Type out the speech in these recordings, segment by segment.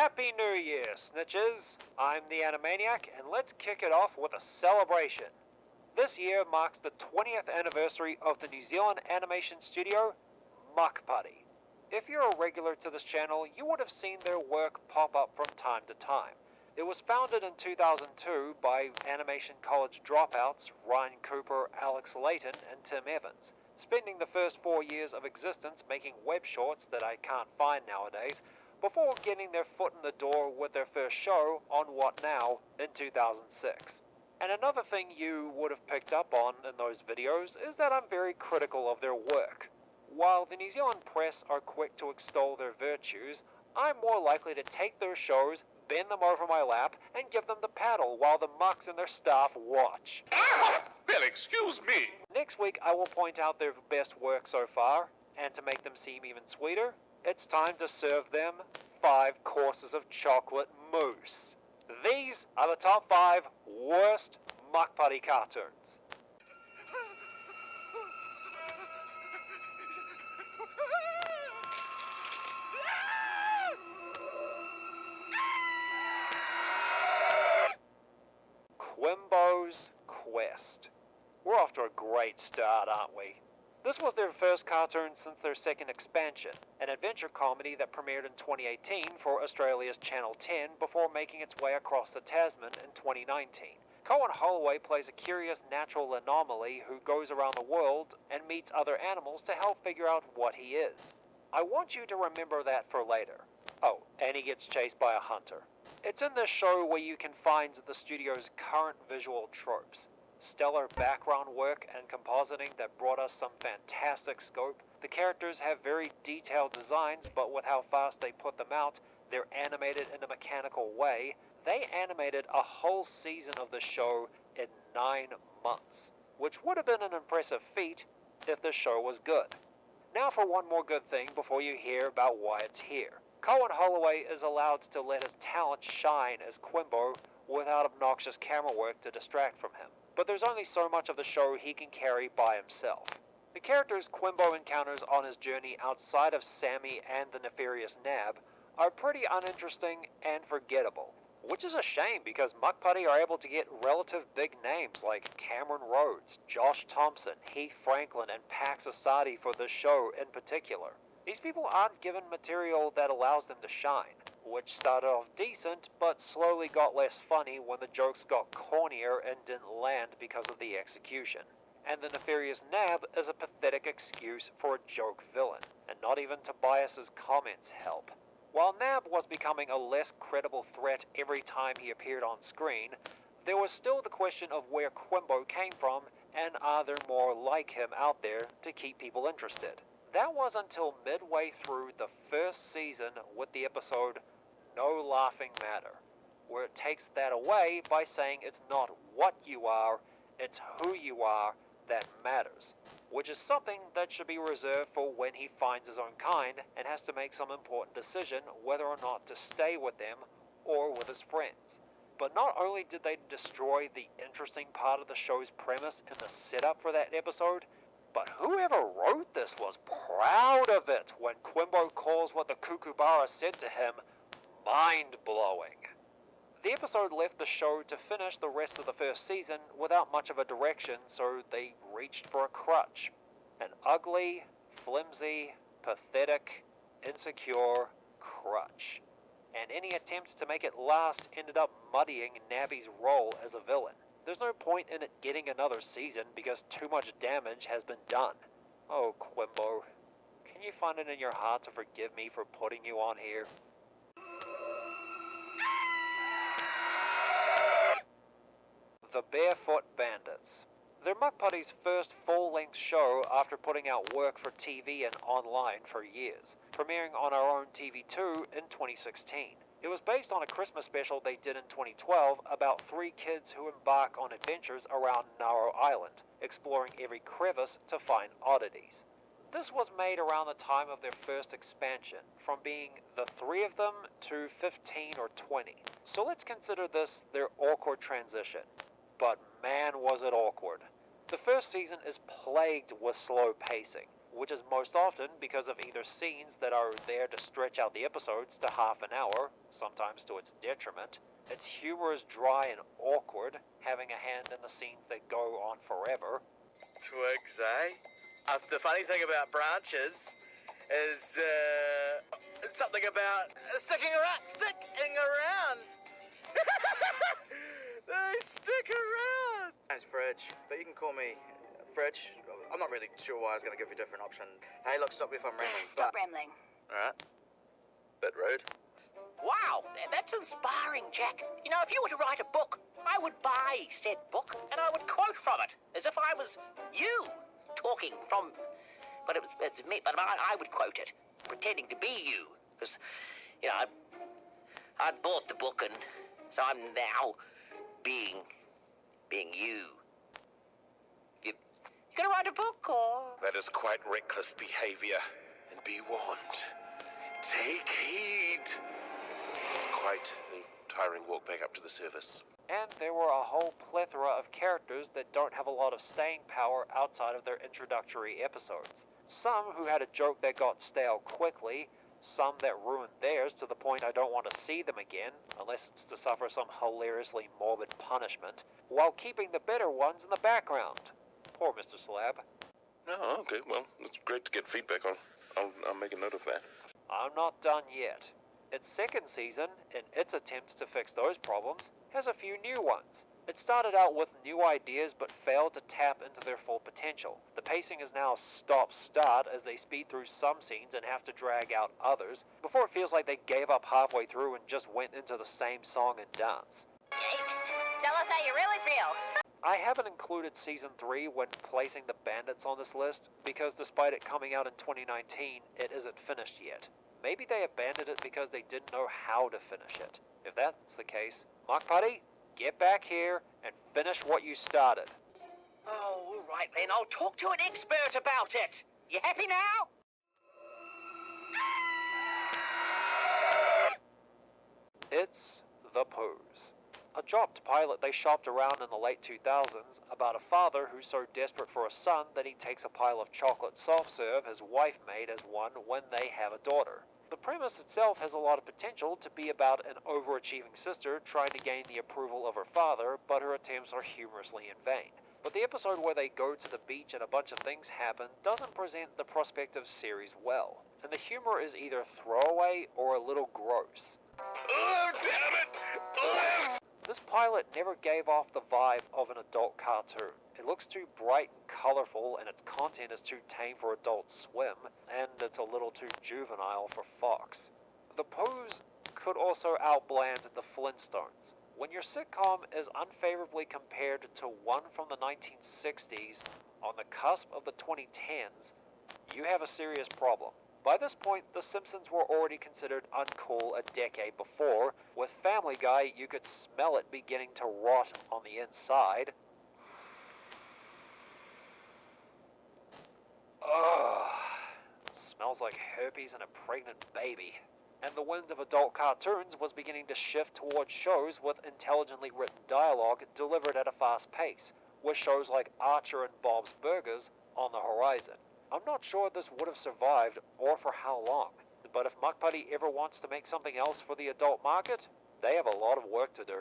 Happy New Year, snitches! I'm the Animaniac, and let's kick it off with a celebration. This year marks the 20th anniversary of the New Zealand animation studio, Mukpuddy. If you're a regular to this channel, you would have seen their work pop up from time to time. It was founded in 2002 by animation college dropouts Ryan Cooper, Alex Layton, and Tim Evans, spending the first 4 years of existence making web shorts that I can't find nowadays, before getting their foot in the door with their first show on What Now in 2006. And another thing you would have picked up on in those videos is that I'm very critical of their work. While the New Zealand press are quick to extol their virtues, I'm more likely to take their shows, bend them over my lap, and give them the paddle while the mucks and their staff watch. Well, excuse me. Next week I will point out their best work so far, and to make them seem even sweeter, it's time to serve them 5 courses of chocolate mousse. These are the top 5 worst Mukpuddy cartoons. Quimbo's Quest. We're off to a great start, aren't we? This was their first cartoon since their second expansion, an adventure comedy that premiered in 2018 for Australia's Channel 10 before making its way across the Tasman in 2019. Cohen Holloway plays a curious natural anomaly who goes around the world and meets other animals to help figure out what he is. I want you to remember that for later. Oh, and he gets chased by a hunter. It's in this show where you can find the studio's current visual tropes. Stellar background work and compositing that brought us some fantastic scope. The characters have very detailed designs, but with how fast they put them out, they're animated in a mechanical way. They animated a whole season of the show in 9 months, which would have been an impressive feat if the show was good. Now for one more good thing before you hear about why it's here. Cohen Holloway is allowed to let his talent shine as Quimbo without obnoxious camera work to distract from him. But there's only so much of the show he can carry by himself. The characters Quimbo encounters on his journey outside of Sammy and the nefarious Nab are pretty uninteresting and forgettable, which is a shame because Mukpuddy are able to get relative big names like Cameron Rhodes, Josh Thompson, Heath Franklin, and Pax Asadi for this show in particular. These people aren't given material that allows them to shine, which started off decent but slowly got less funny when the jokes got cornier and didn't land because of the execution. And the nefarious Nab is a pathetic excuse for a joke villain, and not even Tobias's comments help. While Nab was becoming a less credible threat every time he appeared on screen, there was still the question of where Quimbo came from and are there more like him out there to keep people interested. That was until midway through the first season with the episode No Laughing Matter, where it takes that away by saying it's not what you are, it's who you are that matters, which is something that should be reserved for when he finds his own kind and has to make some important decision whether or not to stay with them or with his friends. But not only did they destroy the interesting part of the show's premise in the setup for that episode, but whoever wrote this was proud of it when Quimbo calls what the Kookaburra said to him mind-blowing. The episode left the show to finish the rest of the first season without much of a direction, so they reached for a crutch. An ugly, flimsy, pathetic, insecure crutch. And any attempts to make it last ended up muddying Nabby's role as a villain. There's no point in it getting another season because too much damage has been done. Oh, Quimbo, can you find it in your heart to forgive me for putting you on here? The Barefoot Bandits. They're Mukpuddy's first full-length show after putting out work for TV and online for years, premiering on our own TV2 in 2016. It was based on a Christmas special they did in 2012 about 3 kids who embark on adventures around Narrow Island, exploring every crevice to find oddities. This was made around the time of their first expansion, from being the 3 of them to 15 or 20. So let's consider this their awkward transition. But man was it awkward. The first season is plagued with slow pacing. which is most often because of either scenes that are there to stretch out the episodes to half an hour, sometimes to its detriment. Its humor is dry and awkward, having a hand in the scenes that go on forever. Twigs, eh? The funny thing about branches is something about sticking around. They stick around. My name's Fridge, but you can call me Fridge. I'm not really sure why I was going to give you a different option. Hey, look, stop me if I'm rambling. Stop rambling. Alright. Bit rude. Wow, that's inspiring, Jack. You know, if you were to write a book, I would buy said book and I would quote from it as if I was you talking from. But it's me. But I would quote it, pretending to be you, because you know I bought the book and so I'm now being you. You gonna write a book or? That is quite reckless behavior, and be warned. Take heed. It's quite a tiring walk back up to the surface. And there were a whole plethora of characters that don't have a lot of staying power outside of their introductory episodes. Some who had a joke that got stale quickly, some that ruined theirs to the point I don't want to see them again, unless it's to suffer some hilariously morbid punishment, while keeping the better ones in the background. Poor Mr. Slab. Oh, okay. Well, it's great to get feedback on. I'll make a note of that. I'm not done yet. Its second season, in its attempts to fix those problems, has a few new ones. It started out with new ideas but failed to tap into their full potential. The pacing is now stop-start as they speed through some scenes and have to drag out others, before it feels like they gave up halfway through and just went into the same song and dance. Yikes! Tell us how you really feel. I haven't included Season 3 when placing the Bandits on this list, because despite it coming out in 2019, it isn't finished yet. Maybe they abandoned it because they didn't know how to finish it. If that's the case, Mukpuddy, get back here and finish what you started. Oh, all right then. I'll talk to an expert about it. You happy now? It's sThePughs. A dropped pilot they shopped around in the late 2000s about a father who's so desperate for a son that he takes a pile of chocolate soft serve his wife made as one when they have a daughter. The premise itself has a lot of potential to be about an overachieving sister trying to gain the approval of her father, but her attempts are humorously in vain. But the episode where they go to the beach and a bunch of things happen doesn't present the prospective series well, and the humor is either throwaway or a little gross. Oh, damn it! Oh. This pilot never gave off the vibe of an adult cartoon. It looks too bright and colorful, and its content is too tame for Adult Swim, and it's a little too juvenile for Fox. sThePughs could also outbland the Flintstones. When your sitcom is unfavorably compared to one from the 1960s on the cusp of the 2010s, you have a serious problem. By this point, The Simpsons were already considered uncool a decade before. With Family Guy, you could smell it beginning to rot on the inside. Ugh. Smells like herpes and a pregnant baby. And the wind of adult cartoons was beginning to shift towards shows with intelligently written dialogue delivered at a fast pace, with shows like Archer and Bob's Burgers on the horizon. I'm not sure this would have survived or for how long, but if Mukpuddy ever wants to make something else for the adult market, they have a lot of work to do.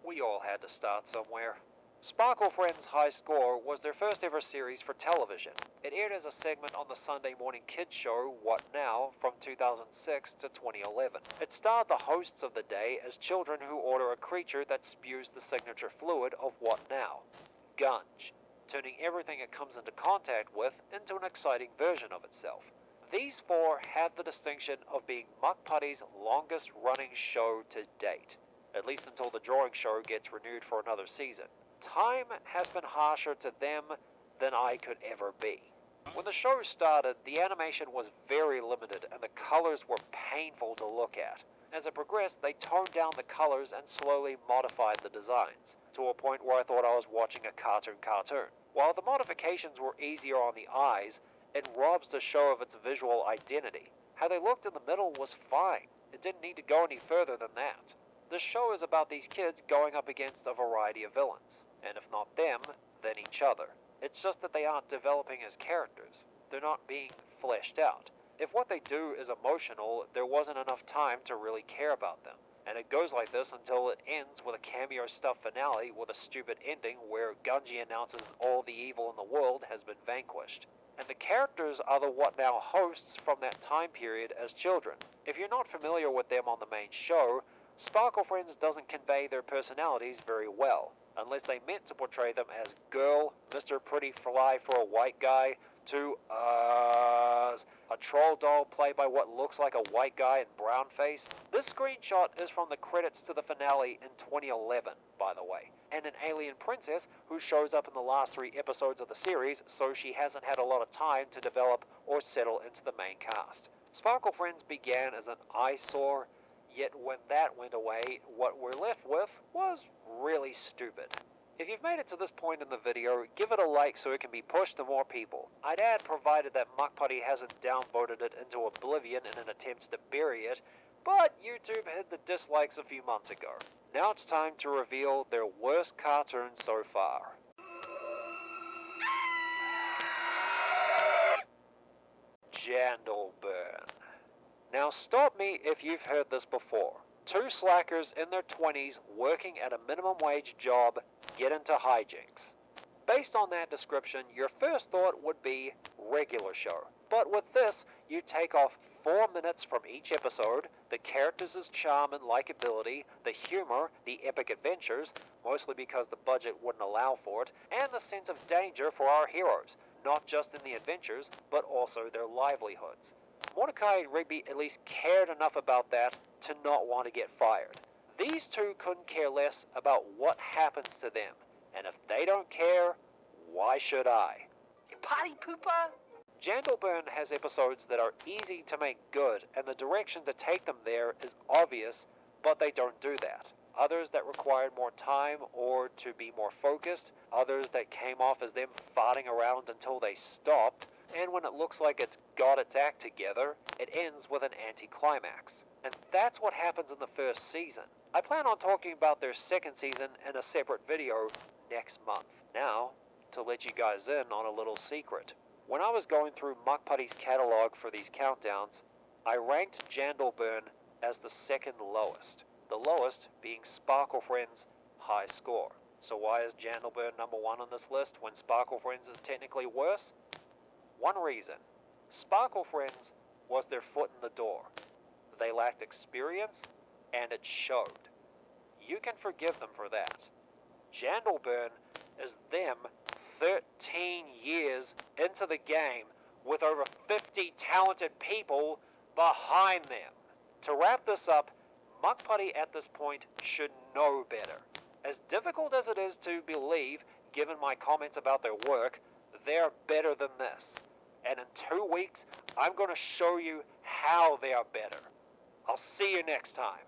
We all had to start somewhere. Sparkle Friends High Score was their first ever series for television. It aired as a segment on the Sunday morning kids show What Now from 2006 to 2011. It starred the hosts of the day as children who order a creature that spews the signature fluid of What Now, Gunge, turning everything it comes into contact with into an exciting version of itself. These four have the distinction of being Mukpuddy's longest running show to date, at least until the drawing show gets renewed for another season. Time has been harsher to them than I could ever be. When the show started, the animation was very limited and the colors were painful to look at. As it progressed, they toned down the colors and slowly modified the designs, to a point where I thought I was watching a cartoon. While the modifications were easier on the eyes, it robs the show of its visual identity. How they looked in the middle was fine. It didn't need to go any further than that. The show is about these kids going up against a variety of villains, and if not them, then each other. It's just that they aren't developing as characters. They're not being fleshed out. If what they do is emotional, there wasn't enough time to really care about them. And it goes like this until it ends with a cameo-stuffed finale with a stupid ending where Gunji announces all the evil in the world has been vanquished. And the characters are the what now hosts from that time period as children. If you're not familiar with them on the main show, Sparkle Friends doesn't convey their personalities very well, unless they meant to portray them as girl, Mr. Pretty Fly for a white guy, to a troll doll played by what looks like a white guy in brown face. This screenshot is from the credits to the finale in 2011, by the way, and an alien princess who shows up in the last 3 episodes of the series, so she hasn't had a lot of time to develop or settle into the main cast. Sparkle Friends began as an eyesore, yet when that went away, what we're left with was really stupid. If you've made it to this point in the video, give it a like so it can be pushed to more people. I'd add provided that Mukpuddy hasn't downvoted it into oblivion in an attempt to bury it, but YouTube hid the dislikes a few months ago. Now it's time to reveal their worst cartoon so far. Jandal Burn. Now stop me if you've heard this before. 2 slackers in their 20s working at a minimum wage job get into hijinks. Based on that description, your first thought would be regular show. But with this, you take off 4 minutes from each episode, the characters' charm and likability, the humor, the epic adventures, mostly because the budget wouldn't allow for it, and the sense of danger for our heroes, not just in the adventures, but also their livelihoods. Mordecai and Rigby at least cared enough about that to not want to get fired. These 2 couldn't care less about what happens to them, and if they don't care, why should I? You potty pooper? Jandal Burn has episodes that are easy to make good, and the direction to take them there is obvious, but they don't do that. Others that required more time or to be more focused, others that came off as them farting around until they stopped, and when it looks like it's got its act together, it ends with an anticlimax. And that's what happens in the first season. I plan on talking about their second season in a separate video next month. Now, to let you guys in on a little secret. When I was going through Mukpuddy's catalog for these countdowns, I ranked Jandal Burn as the second lowest. The lowest being Sparkle Friends' high score. So why is Jandal Burn number 1 on this list when Sparkle Friends is technically worse? One reason. Sparkle Friends was their foot in the door. They lacked experience, and it showed. You can forgive them for that. Jandal Burn is them 13 years into the game with over 50 talented people behind them. To wrap this up, Mukpuddy at this point should know better. As difficult as it is to believe, given my comments about their work, they're better than this. And in 2 weeks, I'm going to show you how they are better. I'll see you next time.